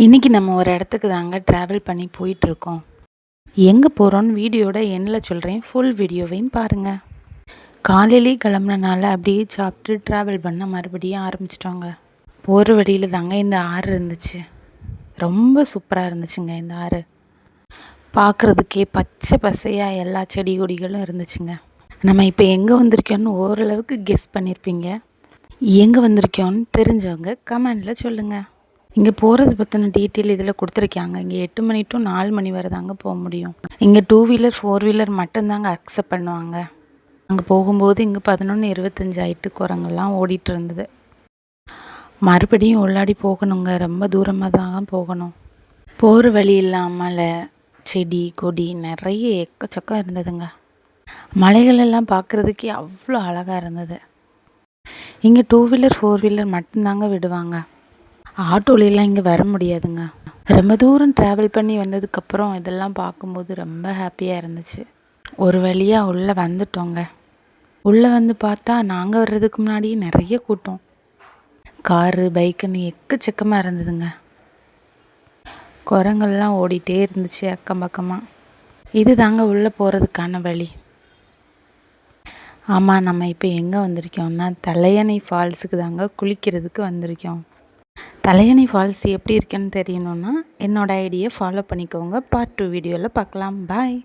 இன்றைக்கி நம்ம ஒரு இடத்துக்கு தாங்க ட்ராவல் பண்ணி போயிட்டுருக்கோம். எங்கே போகிறோன்னு வீடியோட எண்ணில் சொல்கிறேன், ஃபுல் வீடியோவையும் பாருங்கள். காலையிலே கிளம்புனனால அப்படியே சாப்பிட்டு ட்ராவல் பண்ண மறுபடியும் ஆரம்பிச்சிட்டோங்க. போகிற வழியில் தாங்க இந்த ஆறு இருந்துச்சு. ரொம்ப சூப்பராக இருந்துச்சுங்க இந்த ஆறு. பார்க்குறதுக்கே பச்சை பசையாக எல்லா செடி கொடிகளும் இருந்துச்சுங்க. நம்ம இப்போ எங்கே வந்திருக்கோன்னு ஓரளவுக்கு கெஸ் பண்ணியிருப்பீங்க. எங்கே வந்திருக்கோன்னு தெரிஞ்சவங்க கமெண்டில் சொல்லுங்கள். இங்கே போகிறது பற்றின டீட்டெயில் இதில் கொடுத்துருக்காங்க. இங்கே 8 மணி டு 4 மணி வரை தாங்க போக முடியும். இங்கே 2 வீலர் 4 வீலர் மட்டும்தாங்க அக்செப்ட் பண்ணுவாங்க. அங்கே போகும்போது இங்கே 11:25 ஆகிட்டு குரங்கெல்லாம் ஓடிட்டு இருந்தது. மறுபடியும் உள்ளாடி போகணுங்க. ரொம்ப தூரமாக தான் போகணும். போகிற வழி இல்லாமல் செடி கொடி நிறைய எக்கச்சக்கம் இருந்ததுங்க. மலைகளெல்லாம் பார்க்குறதுக்கே அவ்வளோ அழகாக இருந்தது. இங்கே 2 வீலர் 4 வீலர் மட்டும்தாங்க விடுவாங்க. ஆட்டோலாம் இங்கே வர முடியாதுங்க. ரொம்ப தூரம் ட்ராவல் பண்ணி வந்ததுக்கப்புறம் இதெல்லாம் பார்க்கும்போது ரொம்ப ஹாப்பியாக இருந்துச்சு. ஒரு வழியாக உள்ளே வந்துட்டோங்க. உள்ளே வந்து பார்த்தா நாங்கள் வர்றதுக்கு முன்னாடி நிறைய கூட்டம். காரு பைக்குன்னு எக்கச்சக்கமாக இருந்ததுங்க. குரங்கெல்லாம் ஓடிட்டே இருந்துச்சு அக்கம் பக்கமாக. இது தாங்க உள்ளே போகிறதுக்கான வழி. ஆமாம், நம்ம இப்போ எங்கே வந்திருக்கோம்னா தலையணை ஃபால்ஸுக்கு தாங்க குளிக்கிறதுக்கு வந்திருக்கோம். தலையணை ஃபால்ஸ் எப்படி இருக்குன்னு தெரியணுன்னா என்னோடய ஐடியை ஃபாலோ பண்ணிக்கோங்க. பார்ட் 2 வீடியோவில் பார்க்கலாம். பாய்.